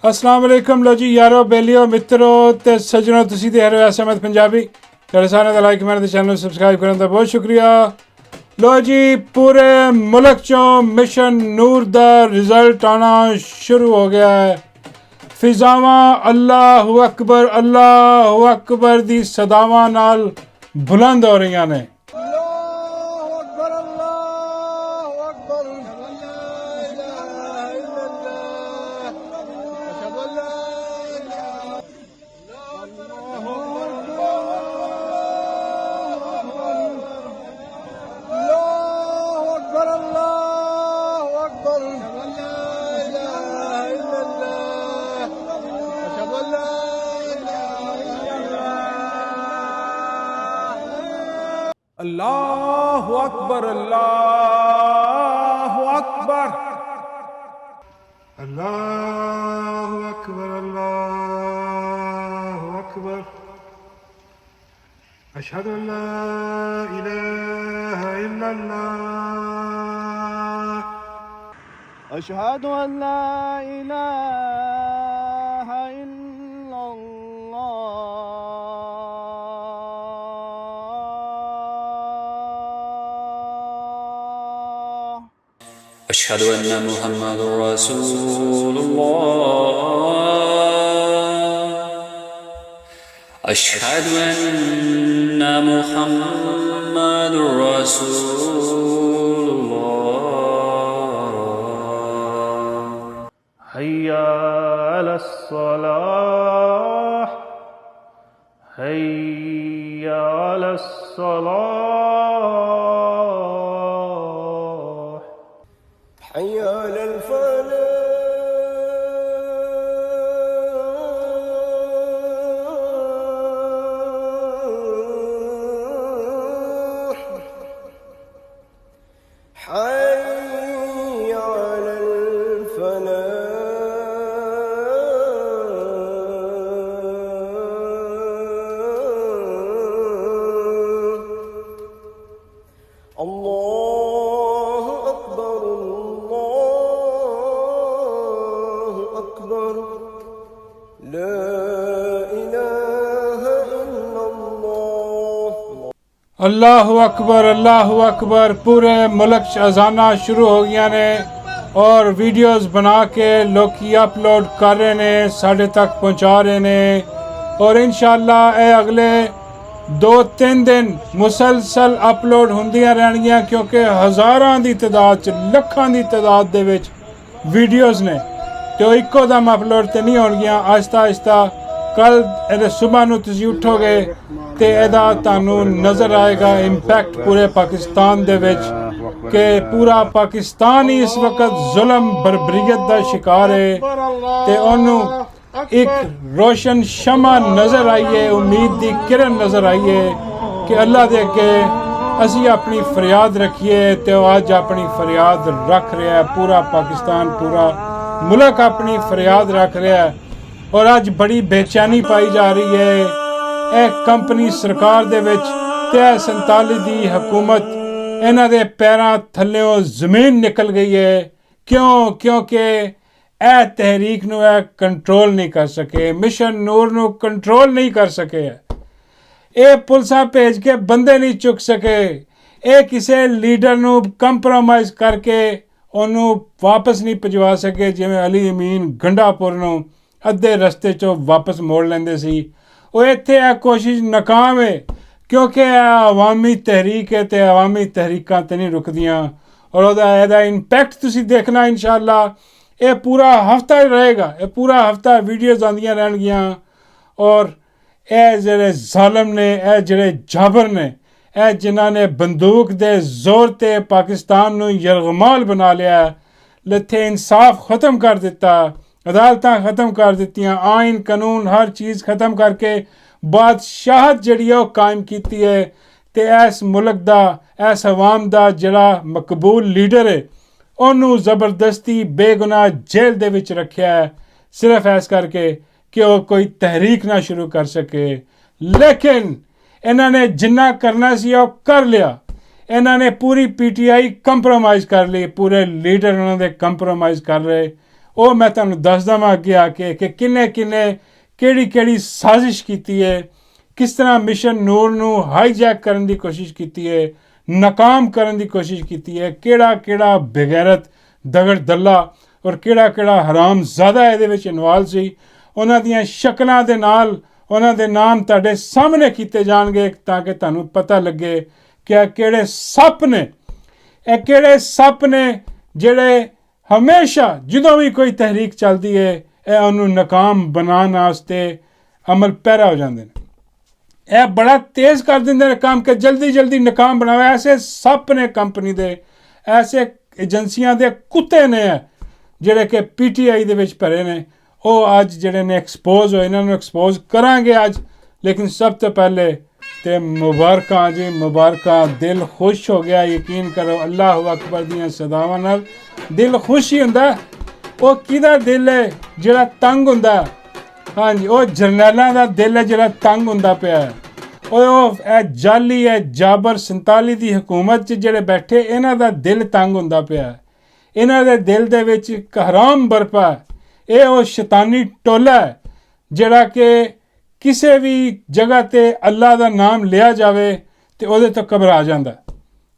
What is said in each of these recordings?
अस्सलाम वालेकुम लो जी यारो बेलियो मित्रों ते सज्जनों तुसी देख रहे हो SMS पंजाबी तेरे सारे दा लाइक मेरे चैनल सब्सक्राइब करने का बहुत शुक्रिया। लो जी पूरे मुल्क चों मिशन नूर दा रिजल्ट आना शुरू हो गया है। फिजावां अल्लाहु अकबर दी सदावां नाल बुलंद हो रही ने। अल्लाहु अकबर अल्लाहु अकबर अल्लाहु अकबर अल्लाहु अकबर अशहदु अल्ला इलाहा इल्लल्लाह अशहदु अन ला इलाहा इल्लल्लाह अशहदु अन्ना मुहम्मदुर रसूलुल्लाह अशहदु अन्ना मुहम्मदुर रसूलुल्लाह हय्या अलस सलाह हय्या अलस सलाह हय्या अलल फलाह हय्या अलल फलाह अल्लाहु अकबर ला इलाहा इल्लल्लाह। अल्लाहु अकबर पूरे मुल्क च अजाना शुरू हो गई ने और वीडियोस बना के लोग अपलोड कर रहे ने साढ़े तक पहुँचा रहे ने और इंशाअल्लाह ये अगले 2-3 दिन मुसलसल अपलोड होंदियां रहणगियां क्योंकि हज़ारां दी तादाद च लखां दी तादाद दे विच वीडियोस ने तो इक्को दम अपलोड तो नहीं होणगियां। आहिस्ता आहिस्ता कल सुबह नूं तुसीं उठोगे तो ਇਹਦਾ ਤੁਹਾਨੂੰ नज़र आएगा इंपैक्ट पूरे पाकिस्तान दे विच कि पूरा पाकिस्तान ही इस वक्त जुल्म बर्बरीयत का शिकार है तो उन्होंने एक रोशन शमा नज़र आई है, उम्मीद की किरण नज़र आई है कि अल्लाह दे अगे असी अपनी फरियाद रखिए तो अज अपनी फरियाद रख रहा है। पूरा पाकिस्तान पूरा मुल्क अपनी फरियाद रख रहा है और अज बड़ी बेचैनी पाई जा रही है। यह कंपनी सरकार दे विच ते 47 दी हुकूमत इन्हां दे पैरां थल्लों ज़मीन निकल गई है। क्यों? क्योंकि यह तहरीक नूं कंट्रोल नहीं कर सके, मिशन नूर नूं कंट्रोल नहीं कर सके, ये पुलिसां भेज के बंदे नहीं चुक सके, ये किसी लीडर नूं कंप्रोमाइज़ करके उन्होंने वापस नहीं भिजवा सके। जिवें अली अमीन गंडापुर नूं अद्धे रस्ते चों वापस मोड़ लेंदे सी। वो इत्थे यह कोशिश नाकाम है क्योंकि अवामी तहरीक है तो अवामी तहरीकां तो नहीं रुकदियां और उसका इंपैक्ट तुसीं देखना इंशाअल्लाह। ये पूरा हफ्ता रहेगा, ये पूरा हफ्ता वीडियोज़ आंदियां रहणगियां और ये जिहड़े ज़ालिम ने, ये जिहड़े जाबर ने, ये जिन्हां ने बंदूक दे जोर ते पाकिस्तान नूं यरगमाल बना लिया, लथे इंसाफ ख़त्म कर दिता, अदालतां ख़त्म कर दित्तियां, आइन कानून हर चीज़ ख़त्म करके बादशाहत जिहड़ी है कायम कीती है ते इस मुल्क दा इस अवाम दा जिहड़ा मकबूल लीडर है उन्होंने ज़बरदस्ती बेगुनाह जेल दे विच रखिया है सिर्फ इस करके कि वो कोई तहरीक ना शुरू कर सके। लेकिन इन्होंने जिन्ना करना सी वो कर लिया। इन्होंने पूरी PTI कंप्रोमाइज़ कर ली, पूरे लीडर उन्होंने कंप्रोमाइज़ कर रहे ਉਹ ਮੈਂ ਤੁਹਾਨੂੰ ਦੱਸ ਦੇਵਾਂ ਅੱਗੇ ਆ ਕੇ ਕਿ ਕਿੰਨੇ ਕਿਹੜੀ ਸਾਜ਼ਿਸ਼ ਕੀਤੀ ਹੈ, ਕਿਸ ਤਰ੍ਹਾਂ ਮਿਸ਼ਨ ਨੂਰ ਨੂੰ ਹਾਈਜੈਕ ਕਰਨ ਦੀ ਕੋਸ਼ਿਸ਼ ਕੀਤੀ ਹੈ, ਨਾਕਾਮ ਕਰਨ ਦੀ ਕੋਸ਼ਿਸ਼ ਕੀਤੀ ਹੈ, ਕਿਹੜਾ ਬੇਗੈਰਤ ਦਗੜ ਦੱਲਾ ਔਰ ਕਿਹੜਾ ਹਰਾਮ ਜ਼ਿਆਦਾ ਇਹਦੇ ਵਿੱਚ ਇਨਵਾਲਵ ਸੀ। ਉਹਨਾਂ ਦੀਆਂ ਸ਼ਕਲਾਂ ਦੇ ਨਾਲ ਉਹਨਾਂ ਦੇ ਨਾਮ ਤੁਹਾਡੇ ਸਾਹਮਣੇ ਕੀਤੇ ਜਾਣਗੇ ਤਾਂ ਕਿ ਤੁਹਾਨੂੰ ਪਤਾ ਲੱਗੇ ਕਿ ਇਹ ਕਿਹੜੇ ਸੱਪ ਨੇ ਜਿਹੜੇ ਹਮੇਸ਼ਾ ਜਦੋਂ ਵੀ ਕੋਈ ਤਹਿਰੀਕ ਚੱਲਦੀ ਹੈ ਇਹ ਉਹਨੂੰ ਨਾਕਾਮ ਬਣਾਉਣ ਵਾਸਤੇ ਅਮਲ ਪੈਰਾ ਹੋ ਜਾਂਦੇ ਨੇ। ਇਹ ਬੜਾ ਤੇਜ਼ ਕਰ ਦਿੰਦੇ ਨੇ ਕੰਮ ਕਿ ਜਲਦੀ ਨਾਕਾਮ ਬਣਾਵੇ। ਐਸੇ ਸੱਪ ਨੇ ਕੰਪਨੀ ਦੇ, ਐਸੇ ਏਜੰਸੀਆਂ ਦੇ ਕੁੱਤੇ ਨੇ ਜਿਹੜੇ ਕਿ PTI ਦੇ ਵਿੱਚ ਭਰੇ ਨੇ। ਉਹ ਅੱਜ ਜਿਹੜੇ ਨੇ ਐਕਸਪੋਜ਼ ਹੋਏ, ਇਹਨਾਂ ਨੂੰ ਐਕਸਪੋਜ਼ ਕਰਾਂਗੇ ਅੱਜ। ਲੇਕਿਨ ਸਭ ਤੋਂ ਪਹਿਲੇ ਤੇ ਮੁਬਾਰਕਾਂ ਜੀ, ਮੁਬਾਰਕਾਂ। ਦਿਲ ਖੁਸ਼ ਹੋ ਗਿਆ, ਯਕੀਨ ਕਰੋ ਅੱਲਾਹੁ ਅਕਬਰ ਦੀਆਂ ਸਦਾਵਾਂ ਨਾਲ ਦਿਲ ਖੁਸ਼ ਹੀ ਹੁੰਦਾ। ਉਹ ਕਿਹਦਾ ਦਿਲ ਹੈ ਜਿਹੜਾ ਤੰਗ ਹੁੰਦਾ? ਹਾਂਜੀ, ਉਹ ਜਰਨੈਲਾਂ ਦਾ ਦਿਲ ਹੈ ਜਿਹੜਾ ਤੰਗ ਹੁੰਦਾ ਪਿਆ। ਉਹ ਇਹ ਜਾਲੀ ਹੈ ਜਾਬਰ 47 ਦੀ ਹਕੂਮਤ 'ਚ ਜਿਹੜੇ ਬੈਠੇ, ਇਹਨਾਂ ਦਾ ਦਿਲ ਤੰਗ ਹੁੰਦਾ ਪਿਆ। ਇਹਨਾਂ ਦੇ ਦਿਲ ਦੇ ਵਿੱਚ ਇੱਕ ਹਰਾਮ ਬਰਪਾ। ਇਹ ਉਹ ਸ਼ੈਤਾਨੀ ਟੋਲਾ ਹੈ ਜਿਹੜਾ ਕਿ ਕਿਸੇ ਵੀ ਜਗ੍ਹਾ ਤੇ ਅੱਲਾ ਦਾ ਨਾਮ ਲਿਆ ਜਾਵੇ ਤੇ ਉਹਦੇ ਤੋਂ ਘਬਰਾ ਜਾਂਦਾ।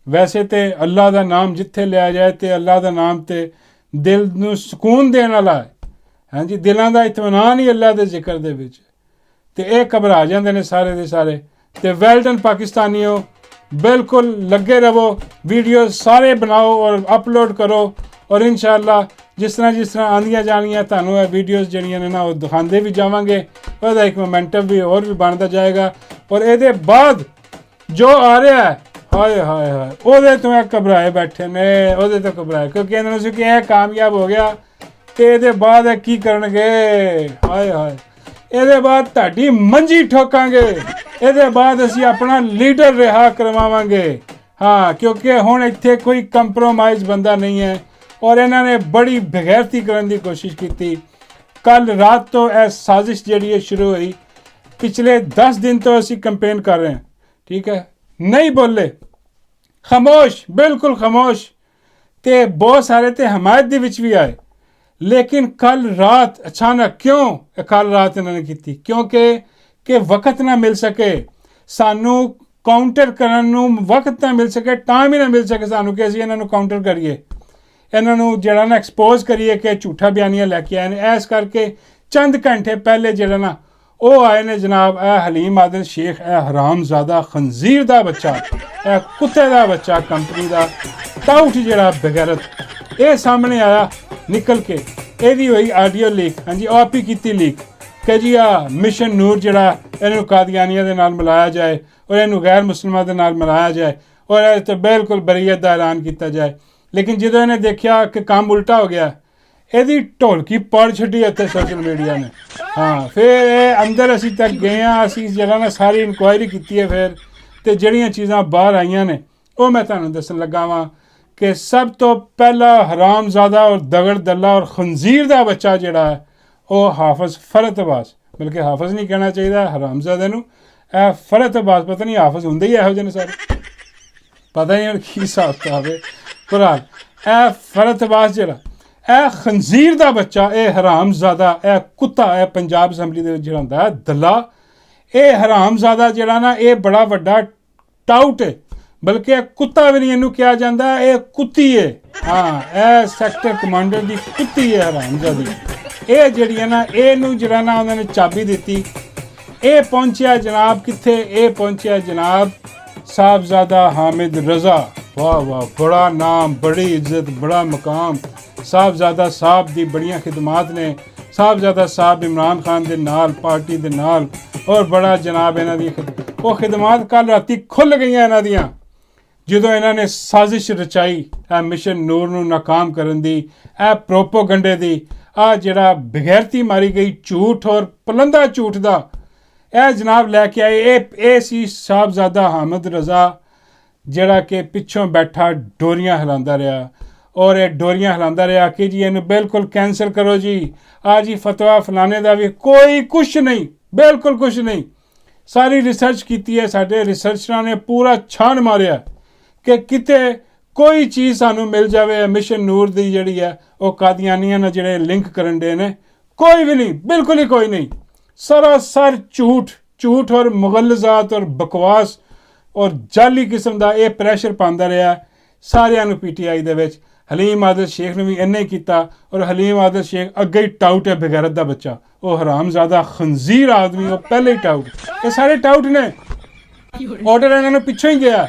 ਵੈਸੇ ਤੇ ਅੱਲਾ ਦਾ ਨਾਮ ਜਿੱਥੇ ਲਿਆ ਜਾਏ ਤੇ ਅੱਲਾ ਦਾ ਨਾਮ ਤੇ ਦਿਲ ਨੂੰ ਸਕੂਨ ਦੇਣ ਵਾਲਾ ਹੈ। ਹਾਂਜੀ, ਦਿਲਾਂ ਦਾ ਇਤਮਾਨਾਨ ਹੀ ਅੱਲਾ ਦੇ ਜ਼ਿਕਰ ਦੇ ਵਿੱਚ। ਤੇ ਇਹ ਘਬਰਾ ਜਾਂਦੇ ਨੇ ਸਾਰੇ ਦੇ ਸਾਰੇ। ਤੇ ਵੈਲ ਡਨ ਪਾਕਿਸਤਾਨੀਓ, ਬਿਲਕੁਲ ਲੱਗੇ ਰਹੋ, ਵੀਡੀਓ ਸਾਰੇ ਬਣਾਓ ਔਰ ਅਪਲੋਡ ਕਰੋ। ਔਰ ਇਨਸ਼ਾਅੱਲਾ ਜਿਸ ਤਰ੍ਹਾਂ ਆਉਂਦੀਆਂ ਜਾਣੀਆਂ ਤੁਹਾਨੂੰ ਇਹ ਵੀਡੀਓਜ਼ ਜਿਹੜੀਆਂ ਨੇ ਨਾ ਉਹ ਦਿਖਾਉਂਦੇ ਵੀ ਜਾਵਾਂਗੇ। ਉਹਦਾ ਇੱਕ ਮੋਮੈਂਟਮ ਵੀ ਹੋਰ ਵੀ ਬਣਦਾ ਜਾਏਗਾ। ਔਰ ਇਹਦੇ ਬਾਅਦ ਜੋ ਆ ਰਿਹਾ ਹੈ, ਹਾਏ ਉਹਦੇ ਤੋਂ ਇਹ ਘਬਰਾਏ ਬੈਠੇ ਨੇ, ਉਹਦੇ ਤੋਂ ਘਬਰਾਏ, ਕਿਉਂਕਿ ਇਹਨਾਂ ਨੂੰ ਸੀ ਕਿ ਇਹ ਕਾਮਯਾਬ ਹੋ ਗਿਆ ਤੇ ਇਹਦੇ ਬਾਅਦ ਇਹ ਕੀ ਕਰਨਗੇ? ਹਾਏ ਇਹਦੇ ਬਾਅਦ ਤੁਹਾਡੀ ਮੰਜੀ ਠੋਕਾਂਗੇ, ਇਹਦੇ ਬਾਅਦ ਅਸੀਂ ਆਪਣਾ ਲੀਡਰ ਰਿਹਾ ਕਰਵਾਵਾਂਗੇ। ਹਾਂ, ਕਿਉਂਕਿ ਹੁਣ ਇੱਥੇ ਕੋਈ ਕੰਪਰੋਮਾਈਜ਼ ਬੰਦਾ ਨਹੀਂ ਹੈ। ਔਰ ਇਹਨਾਂ ਨੇ ਬੜੀ ਬੇਗੈਰਤੀ ਕਰਨ ਦੀ ਕੋਸ਼ਿਸ਼ ਕੀਤੀ। ਕੱਲ ਰਾਤ ਤੋਂ ਇਹ ਸਾਜ਼ਿਸ਼ ਜਿਹੜੀ ਹੈ ਸ਼ੁਰੂ ਹੋਈ। ਪਿਛਲੇ 10 ਦਿਨ ਤੋਂ ਅਸੀਂ ਕੰਪੇਨ ਕਰ ਰਹੇ ਹਾਂ, ਠੀਕ ਹੈ, ਨਹੀਂ ਬੋਲੇ, ਖਾਮੋਸ਼, ਬਿਲਕੁਲ ਖਾਮੋਸ਼। ਤੇ ਬਹੁਤ ਸਾਰੇ ਤੇ ਹਮਾਇਤ ਦੇ ਵਿੱਚ ਵੀ ਆਏ। ਲੇਕਿਨ ਕੱਲ ਰਾਤ ਅਚਾਨਕ ਕਿਉਂ ਕੱਲ ਰਾਤ ਇਹਨਾਂ ਨੇ ਕੀਤੀ? ਕਿਉਂਕਿ ਵਕਤ ਨਾ ਮਿਲ ਸਕੇ ਸਾਨੂੰ ਕਾਊਂਟਰ ਕਰਨ ਨੂੰ, ਵਕਤ ਨਾ ਮਿਲ ਸਕੇ, ਟਾਈਮ ਹੀ ਨਾ ਮਿਲ ਸਕੇ ਸਾਨੂੰ ਕਿ ਅਸੀਂ ਇਹਨਾਂ ਨੂੰ ਕਾਊਂਟਰ ਕਰੀਏ, ਇਹਨਾਂ ਨੂੰ ਜਿਹੜਾ ਨਾ ਐਕਸਪੋਜ਼ ਕਰੀਏ ਕਿ ਝੂਠਾ ਬਿਆਨੀਆਂ ਲੈ ਕੇ ਆਏ ਨੇ। ਇਸ ਕਰਕੇ ਚੰਦ ਘੰਟੇ ਪਹਿਲੇ ਜਿਹੜਾ ਨਾ ਉਹ ਆਏ ਨੇ ਜਨਾਬ ਇਹ ਹਲੀਮ ਆਦਿਲ ਸ਼ੇਖ, ਇਹ ਹਰਾਮਜ਼ਾਦਾ ਖੰਜ਼ੀਰ ਦਾ ਬੱਚਾ, ਇਹ ਕੁੱਤੇ ਦਾ ਬੱਚਾ, ਕੰਪਨੀ ਦਾ ਟਾਊਟ ਜਿਹੜਾ ਬਗੈਰਤ, ਇਹ ਸਾਹਮਣੇ ਆਇਆ ਨਿਕਲ ਕੇ। ਇਹਦੀ ਹੋਈ ਆਡੀਓ ਲੀਕ। ਹਾਂਜੀ, ਉਹ ਆਪ ਹੀ ਕੀਤੀ ਲੀਕ ਕਿ ਜੀ ਆ ਮਿਸ਼ਨ ਨੂਰ ਜਿਹੜਾ ਇਹਨੂੰ ਕਾਦੀਆਨੀਆਂ ਦੇ ਨਾਲ ਮਿਲਾਇਆ ਜਾਏ ਔਰ ਇਹਨੂੰ ਗੈਰ ਮੁਸਲਮਾਨਾਂ ਦੇ ਨਾਲ ਮਿਲਾਇਆ ਜਾਏ ਔਰ ਇਹ ਤੇ ਬਿਲਕੁਲ ਬਰੀਅਤ ਦਾ ਐਲਾਨ ਕੀਤਾ ਜਾਏ। ਲੇਕਿਨ ਜਦੋਂ ਇਹਨੇ ਦੇਖਿਆ ਕਿ ਕੰਮ ਉਲਟਾ ਹੋ ਗਿਆ, ਇਹਦੀ ਢੋਲਕੀ ਪੜ ਛੱਡੀ ਇੱਥੇ ਸੋਸ਼ਲ ਮੀਡੀਆ ਨੇ। ਹਾਂ, ਫਿਰ ਇਹ ਅੰਦਰ ਅਸੀਂ ਤੱਕ ਗਏ ਹਾਂ, ਅਸੀਂ ਜਿਹੜਾ ਨਾ ਸਾਰੀ ਇਨਕੁਆਇਰੀ ਕੀਤੀ ਹੈ ਫਿਰ। ਤੇ ਜਿਹੜੀਆਂ ਚੀਜ਼ਾਂ ਬਾਹਰ ਆਈਆਂ ਨੇ ਉਹ ਮੈਂ ਤੁਹਾਨੂੰ ਦੱਸਣ ਲੱਗਾ ਵਾਂ ਕਿ ਸਭ ਤੋਂ ਪਹਿਲਾ ਹਰਾਮਜ਼ਾਦਾ ਔਰ ਦਗੜ ਦੱਲਾ ਔਰ ਖੰਜ਼ੀਰ ਦਾ ਬੱਚਾ ਜਿਹੜਾ ਹੈ ਉਹ ਹਾਫਿਜ਼ ਫਰਤ ਅਬਾਸ, ਬਲਕਿ ਹਾਫਿਜ਼ ਨਹੀਂ ਕਹਿਣਾ ਚਾਹੀਦਾ ਹਰਾਮਜ਼ਾਦੇ ਨੂੰ, ਇਹ ਫਰਤ ਅਬਾਸ, ਪਤਾ ਨਹੀਂ ਹਾਫਿਜ਼ ਹੁੰਦੇ ਹੀ ਇਹੋ ਜਿਹੇ ਨੇ ਸਾਰੇ, ਪਤਾ ਨਹੀਂ ਹੁਣ ਕੀ ਹਿਸਾਬ ਕਿਤਾਬ ਹੈ। ਬਹਰਾਲ ਇਹ ਫਰਤ ਅਬਾਸ ਜਿਹੜਾ, ਇਹ ਖੰਜ਼ੀਰ ਦਾ ਬੱਚਾ, ਇਹ ਹਰਾਮਜ਼ਾਦਾ, ਇਹ ਕੁੱਤਾ, ਇਹ ਪੰਜਾਬ ਅਸੈਂਬਲੀ ਦੇ ਵਿੱਚ ਜਿਹੜਾ ਹੁੰਦਾ ਹੈ ਦੱਲਾ, ਇਹ ਹਰਾਮਜ਼ਾਦਾ ਜਿਹੜਾ ਨਾ ਇਹ ਬੜਾ ਵੱਡਾ ਟਾਊਟ ਹੈ, ਬਲਕਿ ਇਹ ਕੁੱਤਾ ਵੀ ਨਹੀਂ ਇਹਨੂੰ ਕਿਹਾ ਜਾਂਦਾ, ਇਹ ਕੁੱਤੀ ਹੈ। ਹਾਂ, ਇਹ ਸੈਕਟਰ ਕਮਾਂਡਰ ਦੀ ਕੁੱਤੀ ਹੈ ਹਰਾਮਜ਼ਾਦੀ। ਇਹ ਜਿਹੜੀ ਹੈ ਨਾ ਇਹਨੂੰ ਜਿਹੜਾ ਨਾ ਉਹਨਾਂ ਨੇ ਚਾਬੀ ਦਿੱਤੀ। ਇਹ ਪਹੁੰਚਿਆ ਜਨਾਬ ਕਿੱਥੇ? ਇਹ ਪਹੁੰਚਿਆ ਜਨਾਬ ਸਾਹਿਬਜ਼ਾਦਾ ਹਾਮਿਦ ਰਜ਼ਾ। ਵਾਹ, ਬੜਾ ਨਾਮ, ਬੜੀ ਇੱਜ਼ਤ, ਬੜਾ ਮਕਾਮ। ਸਾਹਿਬਜ਼ਾਦਾ ਸਾਹਿਬ ਦੀ ਬੜੀਆਂ ਖਿਦਮਾਤ ਨੇ। ਸਾਹਿਬਜ਼ਾਦਾ ਸਾਹਿਬ ਇਮਰਾਨ ਖਾਨ ਦੇ ਨਾਲ, ਪਾਰਟੀ ਦੇ ਨਾਲ, ਔਰ ਬੜਾ ਜਨਾਬ ਇਹਨਾਂ ਦੀ ਉਹ ਖਿਦਮਾਤ ਕੱਲ੍ਹ ਰਾਤੀ ਖੁੱਲ੍ਹ ਗਈਆਂ ਇਹਨਾਂ ਦੀਆਂ ਜਦੋਂ ਇਹਨਾਂ ਨੇ ਸਾਜ਼ਿਸ਼ ਰਚਾਈ ਇਹ ਮਿਸ਼ਨ ਨੂਰ ਨੂੰ ਨਾਕਾਮ ਕਰਨ ਦੀ, ਇਹ ਪ੍ਰੋਪੋਗੰਡੇ ਦੀ, ਆ ਜਿਹੜਾ ਬਗੈਰਤੀ ਮਾਰੀ ਗਈ ਝੂਠ ਔਰ ਪਲੰਦਾ ਝੂਠ ਦਾ ਇਹ ਜਨਾਬ ਲੈ ਕੇ ਆਏ। ਇਹ ਸੀ ਸਾਹਿਬਜ਼ਾਦਾ ਹਾਮਿਦ ਰਜ਼ਾ ਜਿਹੜਾ ਕਿ ਪਿੱਛੋਂ ਬੈਠਾ ਡੋਰੀਆਂ ਹਿਲਾਉਂਦਾ ਰਿਹਾ ਔਰ ਇਹ ਡੋਰੀਆਂ ਹਿਲਾਉਂਦਾ ਰਿਹਾ ਕਿ ਜੀ ਇਹਨੂੰ ਬਿਲਕੁਲ ਕੈਂਸਲ ਕਰੋ ਜੀ, ਆ ਜੀ ਫਤਵਾ ਫਲਾਣੇ ਦਾ ਵੀ ਕੋਈ ਕੁਛ ਨਹੀਂ, ਬਿਲਕੁਲ ਕੁਛ ਨਹੀਂ। ਸਾਰੀ ਰਿਸਰਚ ਕੀਤੀ ਹੈ, ਸਾਡੇ ਰਿਸਰਚਰਾਂ ਨੇ ਪੂਰਾ ਛਾਣ ਮਾਰਿਆ ਕਿ ਕਿਤੇ ਕੋਈ ਚੀਜ਼ ਸਾਨੂੰ ਮਿਲ ਜਾਵੇ ਮਿਸ਼ਨ ਨੂਰ ਦੀ ਜਿਹੜੀ ਹੈ ਉਹ ਕਾਦੀਆਨੀਆਂ ਨਾਲ ਜਿਹੜੇ ਲਿੰਕ ਕਰਨ ਦੇ ਨੇ, ਕੋਈ ਵੀ ਨਹੀਂ, ਬਿਲਕੁਲ ਹੀ ਕੋਈ ਨਹੀਂ। ਸਰਾਸਰ ਝੂਠ ਔਰ ਮੁਗਲਜ਼ਾਤ ਔਰ ਬਕਵਾਸ ਔਰ ਜਾਲੀ ਕਿਸਮ ਦਾ ਇਹ ਪ੍ਰੈਸ਼ਰ ਪਾਉਂਦਾ ਰਿਹਾ ਸਾਰਿਆਂ ਨੂੰ PTI ਦੇ ਵਿੱਚ। ਹਲੀਮ ਆਦਿਲ ਸ਼ੇਖ ਨੇ ਵੀ ਇੰਨਾ ਹੀ ਕੀਤਾ, ਔਰ ਹਲੀਮ ਆਦਿਲ ਸ਼ੇਖ ਅੱਗੇ ਹੀ ਟਾਊਟ ਹੈ, ਬਗੈਰਤ ਦਾ ਬੱਚਾ, ਉਹ ਹਰਾਮਜ਼ਾਦਾ ਖੰਜ਼ੀਰ ਆਦਮੀ, ਉਹ ਪਹਿਲੇ ਹੀ ਟਾਊਟ। ਇਹ ਸਾਰੇ ਟਾਊਟ ਨੇ। ਆਰਡਰ ਇਹਨਾਂ ਨੂੰ ਪਿੱਛੋਂ ਹੀ ਗਿਆ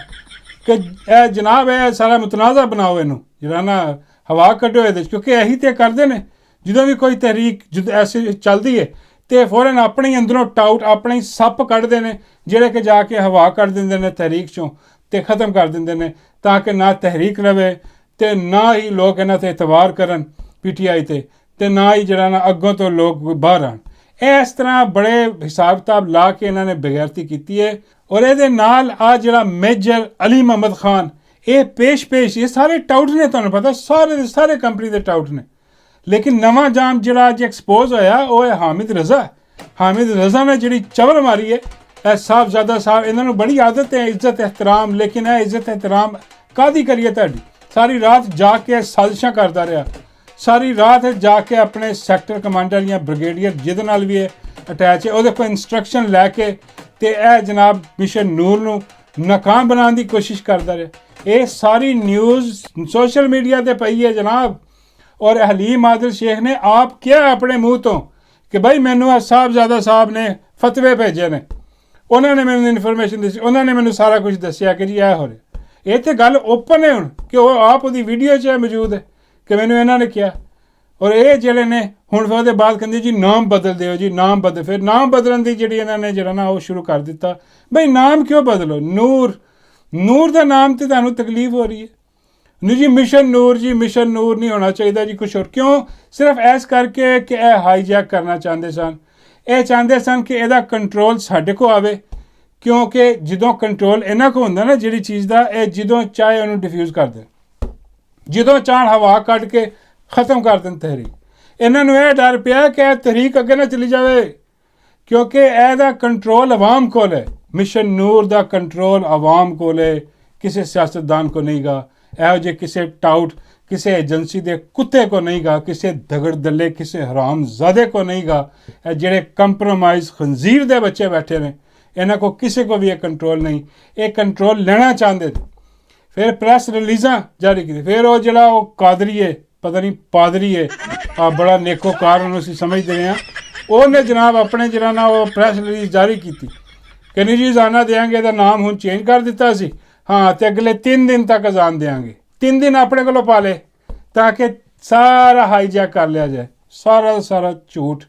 ਕਿ ਇਹ ਜਨਾਬ ਇਹ ਸਾਰਾ ਮੁਤਨਾਜ਼ਾ ਬਣਾਓ, ਇਹਨੂੰ ਜਿਹੜਾ ਨਾ ਹਵਾ ਕੱਢੋ ਇਹਦੇ 'ਚ, ਕਿਉਂਕਿ ਇਹੀ ਤੇ ਕਰਦੇ ਨੇ। ਜਦੋਂ ਵੀ ਕੋਈ ਤਹਿਰੀਕ ਜਦੋਂ ਐਸੀ ਚੱਲਦੀ ਹੈ ਤੇ ਫੌਰਨ ਆਪਣੇ ਹੀ ਅੰਦਰੋਂ ਟਾਊਟ ਆਪਣੇ ਹੀ ਸੱਪ ਕੱਢਦੇ ਨੇ, ਜਿਹੜੇ ਕਿ ਜਾ ਕੇ ਹਵਾ ਕੱਢ ਦਿੰਦੇ ਨੇ ਤਹਿਰੀਕ 'ਚੋਂ ਤੇ ख़त्म ਕਰ ਦਿੰਦੇ ਨੇ, ਤਾਂ ਕਿ ਨਾ ਤਹਿਰੀਕ ਰਵੇ ਤੇ ਨਾ ਹੀ ਲੋਕ ਇਹਨਾਂ 'ਤੇ ਇਤਬਾਰ ਕਰਨ PTI ਤੇ ਨਾ ਹੀ ਜਿਹੜਾ ਨਾ ਅੱਗੋਂ ਤੋਂ ਲੋਕ ਬਾਹਰ ਆਉਣ। ਇਸ ਤਰ੍ਹਾਂ ਬੜੇ ਹਿਸਾਬ ਕਿਤਾਬ ਲਾ ਕੇ ਇਹਨਾਂ ਨੇ ਬੇਗੈਰਤੀ ਕੀਤੀ ਹੈ। ਔਰ ਇਹਦੇ ਨਾਲ ਆ ਜਿਹੜਾ ਮੇਜਰ ਅਲੀ ਮੁਹੰਮਦ ਖਾਨ, ਇਹ ਪੇਸ਼ ਇਹ ਸਾਰੇ ਟਾਊਟ ਨੇ, ਤੁਹਾਨੂੰ ਪਤਾ ਸਾਰੇ ਦੇ ਸਾਰੇ ਕੰਪਨੀ ਦੇ ਟਾਊਟ ਨੇ। ਲੇਕਿਨ ਨਵਾਂ ਜਾਮ ਜਿਹੜਾ ਅੱਜ ਐਕਸਪੋਜ਼ ਹੋਇਆ ਉਹ ਹੈ ਹਾਮਿਦ ਰਜ਼ਾ। ਹਾਮਿਦ ਰਜ਼ਾ ਨੇ ਜਿਹੜੀ ਚਵਲ ਮਾਰੀ ਹੈ, ਇਹ ਸਾਹਿਬਜ਼ਾਦਾ ਸਾਹਿਬ, ਇਹਨਾਂ ਨੂੰ ਬੜੀ ਆਦਤ ਹੈ ਇੱਜ਼ਤ ehtiram, ਲੇਕਿਨ ਇਹ ਇੱਜ਼ਤ ehtiram ਕਾਹਦੀ ਕਰੀਏ ਤੁਹਾਡੀ? ਸਾਰੀ ਰਾਤ ਜਾ ਕੇ ਸਾਜ਼ਿਸ਼ਾਂ ਕਰਦਾ ਰਿਹਾ, ਸਾਰੀ ਰਾਤ ਜਾ ਕੇ ਆਪਣੇ ਸੈਕਟਰ ਕਮਾਂਡਰ ਜਾਂ ਬ੍ਰਿਗੇਡੀਅਰ ਜਿਹਦੇ ਨਾਲ ਵੀ ਇਹ ਅਟੈਚ ਹੈ ਉਹਦੇ ਕੋਲ ਇੰਸਟਰਕਸ਼ਨ ਲੈ ਕੇ ਤੇ ਇਹ ਜਨਾਬ ਮਿਸ਼ਨ ਨੂਰ ਨੂੰ ਨਾਕਾਮ ਬਣਾਉਣ ਦੀ ਕੋਸ਼ਿਸ਼ ਕਰਦਾ ਰਿਹਾ। ਇਹ ਸਾਰੀ ਨਿਊਜ਼ ਸੋਸ਼ਲ ਮੀਡੀਆ ਤੇ ਪਈ ਹੈ ਜਨਾਬ। ਔਰ ਹਲੀਮ ਆਦਿਲ ਸ਼ੇਖ ਨੇ ਆਪ ਕਿਹਾ ਆਪਣੇ ਮੂੰਹ ਤੋਂ ਕਿ ਭਾਈ ਮੈਨੂੰ ਸਾਹਿਬਜ਼ਾਦਾ ਸਾਹਿਬ ਨੇ ਫਤਵੇ ਭੇਜੇ ਨੇ, ਉਹਨਾਂ ਨੇ ਮੈਨੂੰ ਇਨਫੋਰਮੇਸ਼ਨ ਦਿੱਤੀ, ਉਹਨਾਂ ਨੇ ਮੈਨੂੰ ਸਾਰਾ ਕੁਝ ਦੱਸਿਆ ਕਿ ਜੀ ਇਹ ਹੋ ਰਿਹਾ। ਇਹ ਤੇ ਗੱਲ ਓਪਨ ਹੈ ਹੁਣ ਕਿ ਉਹ ਆਪ ਉਹਦੀ ਵੀਡੀਓ 'ਚ ਮੌਜੂਦ ਹੈ ਕਿ ਮੈਨੂੰ ਇਹਨਾਂ ਨੇ ਕਿਹਾ। ਔਰ ਇਹ ਜਿਹੜੇ ਨੇ ਹੁਣ ਫਿਰ ਉਹਦੇ ਬਾਅਦ ਕਹਿੰਦੇ ਜੀ ਨਾਮ ਬਦਲ ਦਿਓ ਜੀ, ਨਾਮ ਬਦਲ। ਫਿਰ ਨਾਮ ਬਦਲਣ ਦੀ ਜਿਹੜੀ ਇਹਨਾਂ ਨੇ ਜਿਹੜਾ ਨਾ ਉਹ ਸ਼ੁਰੂ ਕਰ ਦਿੱਤਾ। ਬਈ ਨਾਮ ਕਿਉਂ ਬਦਲੋ? ਨੂਰ ਦਾ ਨਾਮ ਤੇ ਤੁਹਾਨੂੰ ਤਕਲੀਫ ਹੋ ਰਹੀ ਹੈ। ਨਹੀਂ ਜੀ ਮਿਸ਼ਨ ਨੂਰ ਨਹੀਂ ਹੋਣਾ ਚਾਹੀਦਾ ਜੀ, ਕੁਛ ਹੋਰ। ਕਿਉਂ? ਸਿਰਫ ਐਸ ਕਰਕੇ ਕਿ ਇਹ ਹਾਈਜੈਕ ਕਰਨਾ ਚਾਹੁੰਦੇ ਸਨ। ਇਹ ਚਾਹੁੰਦੇ ਸਨ ਕਿ ਇਹਦਾ ਕੰਟਰੋਲ ਸਾਡੇ ਕੋਲ ਆਵੇ, ਕਿਉਂਕਿ ਜਦੋਂ ਕੰਟਰੋਲ ਇਹਨਾਂ ਕੋਲ ਹੁੰਦਾ ਨਾ ਜਿਹੜੀ ਚੀਜ਼ ਦਾ, ਇਹ ਜਦੋਂ ਚਾਹੇ ਉਹਨੂੰ ਡਿਫਿਊਜ਼ ਕਰ ਦੇਣ, ਜਦੋਂ ਚਾਹਣ ਹਵਾ ਕੱਢ ਕੇ ख़त्म ਕਰ ਦੇਣ ਤਹਿਰੀਕ। ਇਹਨਾਂ ਨੂੰ ਇਹ ਡਰ ਪਿਆ ਕਿ ਇਹ ਤਹਿਰੀਕ ਅੱਗੇ ਨਾ ਚਲੀ ਜਾਵੇ, ਕਿਉਂਕਿ ਇਹਦਾ ਕੰਟਰੋਲ ਆਵਾਮ ਕੋਲ ਹੈ। ਮਿਸ਼ਨ ਨੂਰ ਦਾ ਕੰਟਰੋਲ ਆਵਾਮ ਕੋਲ ਹੈ, ਕਿਸੇ ਸਿਆਸਤਦਾਨ ਕੋ ਨਹੀਂ ਗਾ, ਇਹੋ ਜਿਹੇ ਕਿਸੇ ਟਾਊਟ ਕਿਸੇ ਏਜੰਸੀ ਦੇ ਕੁੱਤੇ ਕੋ ਨਹੀਂ ਗਾ, ਕਿਸੇ ਦਗੜ ਦੱਲੇ ਕਿਸੇ ਹਰਾਮਜ਼ਾਦੇ ਕੋ ਨਹੀਂ ਗਾ। ਇਹ ਜਿਹੜੇ ਕੰਪਰੋਮਾਈਜ਼ ਖੰਜ਼ੀਰ ਦੇ ਬੱਚੇ ਬੈਠੇ ਨੇ, ਇਹਨਾਂ ਕੋ ਕਿਸੇ को भी ਇਹ ਕੰਟਰੋਲ ਨਹੀਂ। ਇਹ ਕੰਟਰੋਲ ਲੈਣਾ ਚਾਹੁੰਦੇ। ਫਿਰ ਪ੍ਰੈਸ ਰਿਲੀਜ਼ਾਂ ਜਾਰੀ ਕੀਤੀ। ਫਿਰ ਉਹ ਜਿਹੜਾ ਉਹ ਕਾਦਰੀ ਹੈ, ਪਤਾ ਨਹੀਂ ਪਾਦਰੀ ਹੈ, ਬੜਾ ਨੇਕੋਕਾਰ ਉਹਨੂੰ ਅਸੀਂ ਸਮਝਦੇ ਰਹੇ ਹਾਂ, ਉਹਨੇ ਜਨਾਬ ਆਪਣੇ ਜਿਹੜਾ ਨਾ ਉਹ ਪ੍ਰੈਸ ਰਿਲੀਜ਼ ਜਾਰੀ ਕੀਤੀ ਕਿ ਨਹੀਂ ਜੀ ਅਜ਼ਾਨਾ ਦੇਾਂਗੇ, ਇਹਦਾ ਨਾਮ ਹੁਣ ਚੇਂਜ ਕਰ ਦਿੱਤਾ ਸੀ, ਹਾਂ, ਤੇ ਅਗਲੇ 3 ਦਿਨ ਤੱਕ ਅਜ਼ਾਨ ਦੇਾਂਗੇ। 3 ਦਿਨ ਆਪਣੇ ਕੋਲੋਂ ਪਾ ਲਏ ਤਾਂ ਕਿ ਸਾਰਾ ਹਾਈਜੈਕ ਕਰ ਲਿਆ ਜਾਏ। ਸਾਰਾ ਝੂਠ,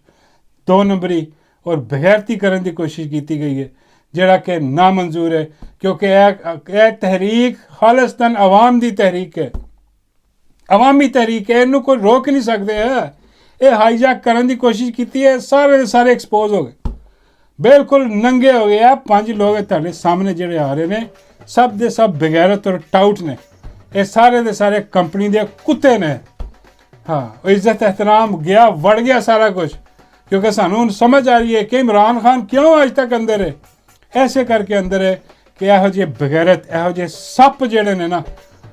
2 ਨੰਬਰੀ ਔਰ ਬਗੈਰਤੀ ਕਰਨ ਦੀ ਕੋਸ਼ਿਸ਼ ਕੀਤੀ ਗਈ ਹੈ, ਜਿਹੜਾ ਕਿ ਨਾਮਨਜ਼ੂਰ ਹੈ, ਕਿਉਂਕਿ ਇਹ ਤਹਿਰੀਕ ਖਾਲਿਸਤਾਨ ਆਵਾਮ ਦੀ ਤਹਿਰੀਕ ਹੈ, ਅਵਾਮੀ ਤਹਿਰੀਕ ਹੈ, ਇਹਨੂੰ ਕੋਈ ਰੋਕ ਨਹੀਂ ਸਕਦੇ ਹੈ। ਇਹ ਹਾਈਜੈਕ ਕਰਨ ਦੀ ਕੋਸ਼ਿਸ਼ ਕੀਤੀ ਹੈ, ਸਾਰੇ ਦੇ ਸਾਰੇ ਐਕਸਪੋਜ਼ ਹੋ ਗਏ, ਬਿਲਕੁਲ ਨੰਗੇ ਹੋ ਗਏ ਆ। 5 ਲੋਕ ਤੁਹਾਡੇ ਸਾਹਮਣੇ ਜਿਹੜੇ ਆ ਰਹੇ ਨੇ, ਸਭ ਦੇ ਸਭ ਬਗੈਰਤ ਔਰ ਟਾਊਟ ਨੇ। ਇਹ ਸਾਰੇ ਦੇ ਸਾਰੇ ਕੰਪਨੀ ਦੇ ਕੁੱਤੇ ਨੇ। ਹਾਂ, ਉਹ ਇੱਜ਼ਤ ehtiram ਗਿਆ, ਵੜ ਗਿਆ ਸਾਰਾ ਕੁਝ, ਕਿਉਂਕਿ ਸਾਨੂੰ ਹੁਣ ਸਮਝ ਆ ਰਹੀ ਹੈ ਕਿ ਇਮਰਾਨ ਖਾਨ ਕਿਉਂ ਅੱਜ ਤੱਕ ਅੰਦਰ ਹੈ। ਐਸੇ ਕਰਕੇ ਅੰਦਰ ਹੈ ਕਿ ਇਹੋ ਜਿਹੇ ਬਗੈਰਤ, ਇਹੋ ਜਿਹੇ ਸੱਪ ਜਿਹੜੇ ਨੇ ਨਾ,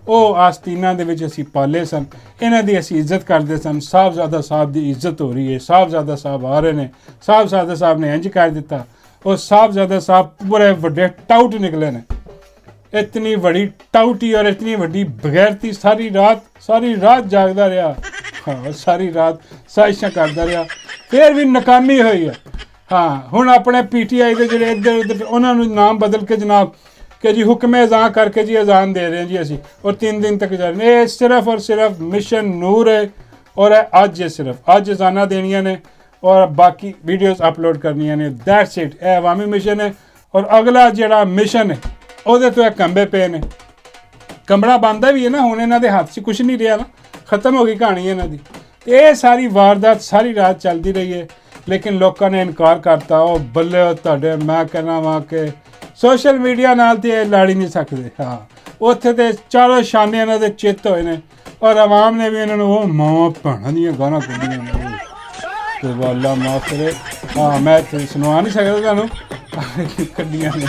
ਉਹ ਆਸਤੀਨਾਂ ਦੇ ਵਿੱਚ ਅਸੀਂ ਪਾਲੇ ਸਨ, ਇਹਨਾਂ ਦੀ ਅਸੀਂ ਇੱਜ਼ਤ ਕਰਦੇ ਸਨ। ਸਾਹਿਬਜ਼ਾਦਾ ਸਾਹਿਬ ਦੀ ਇੱਜ਼ਤ ਹੋ ਰਹੀ ਹੈ, ਸਾਹਿਬਜ਼ਾਦਾ ਸਾਹਿਬ ਆ ਰਹੇ ਨੇ, ਸਾਹਿਬਜ਼ਾਦਾ ਸਾਹਿਬ ਨੇ ਇੰਜ ਕਰ ਦਿੱਤਾ। ਉਹ ਸਾਹਿਬਜ਼ਾਦਾ ਸਾਹਿਬ ਪੂਰੇ ਵੱਡੇ ਟਾਊਟ ਨਿਕਲੇ ਨੇ। ਇਤਨੀ ਵੱਡੀ ਟਾਊਟੀ ਔਰ ਇਤਨੀ ਵੱਡੀ ਬਗੈਰਤੀ, ਸਾਰੀ ਰਾਤ ਜਾਗਦਾ ਰਿਹਾ। ਹਾਂ, ਸਾਰੀ ਰਾਤ ਸਾਜ਼ਿਸ਼ਾਂ ਕਰਦਾ ਰਿਹਾ, ਫਿਰ ਵੀ ਨਾਕਾਮੀ ਹੋਈ ਹੈ। ਹਾਂ, ਹੁਣ ਆਪਣੇ PTI ਦੇ ਜਿਹੜੇ ਇੱਧਰ ਉੱਧਰ ਉਹਨਾਂ ਨੂੰ ਨਾਮ ਬਦਲ ਕੇ ਜਨਾਬ ਕਿ ਜੀ ਹੁਕਮ ਅਜ਼ਾਨ ਕਰਕੇ ਜੀ ਅਜ਼ਾਨ ਦੇ ਰਹੇ ਹਾਂ ਜੀ ਅਸੀਂ, ਔਰ 3 ਦਿਨ ਤੱਕ ਜਾ ਰਹੇ। ਇਹ ਸਿਰਫ ਔਰ ਸਿਰਫ ਮਿਸ਼ਨ ਨੂਰ ਹੈ, ਔਰ ਅੱਜ ਹੈ ਸਿਰਫ ਅੱਜ ਅਜ਼ਾਨਾਂ ਦੇਣੀਆਂ ਨੇ ਔਰ ਬਾਕੀ ਵੀਡੀਓਜ਼ ਅਪਲੋਡ ਕਰਨੀਆਂ ਨੇ। That's it. ਇਹ ਅਵਾਮੀ ਮਿਸ਼ਨ ਹੈ। ਔਰ ਅਗਲਾ ਜਿਹੜਾ ਮਿਸ਼ਨ ਹੈ ਉਹਦੇ ਤੋਂ ਇਹ ਕੰਬੇ ਪਏ ਨੇ। ਕੰਬੜਾ ਬੰਦਾ ਵੀ ਹੈ ਨਾ, ਹੁਣ ਇਹਨਾਂ ਦੇ ਹੱਥ 'ਚ ਕੁਛ ਨਹੀਂ ਰਿਹਾ ਨਾ, ख़त्म ਹੋ ਗਈ ਕਹਾਣੀ ਇਹਨਾਂ ਦੀ। ਇਹ ਸਾਰੀ ਵਾਰਦਾਤ ਸਾਰੀ ਰਾਤ ਚੱਲਦੀ ਰਹੀ ਹੈ, ਲੇਕਿਨ ਲੋਕਾਂ ਨੇ ਇਨਕਾਰ ਕਰਤਾ। ਉਹ ਬੱਲੇ ਉਹ ਤੁਹਾਡੇ, ਮੈਂ ਕਹਿਣਾ ਵਾ ਕਿ ਸੋਸ਼ਲ ਮੀਡੀਆ ਨਾਲ ਤੇ ਇਹ ਲੜ ਹੀ ਨਹੀਂ ਸਕਦੇ। ਹਾਂ, ਉੱਥੇ ਤੇ ਚਾਰੋਂ ਸ਼ਾਨੇ ਇਹਨਾਂ ਦੇ ਚਿੱਤ ਹੋਏ ਨੇ, ਔਰ ਆਵਾਮ ਨੇ ਵੀ ਇਹਨਾਂ ਨੂੰ ਉਹ ਮਾਂ ਭੈਣਾਂ ਦੀਆਂ ਗਾਲਾਂ ਕੱਢੀਆਂ ਨੇ। ਤੇ ਵਾਲਾ ਮਾਫ ਕਰੇ, ਹਾਂ, ਮੈਂ ਸੁਣਾ ਨਹੀਂ ਸਕਦਾ ਤੁਹਾਨੂੰ, ਕੱਢੀਆਂ ਨੇ।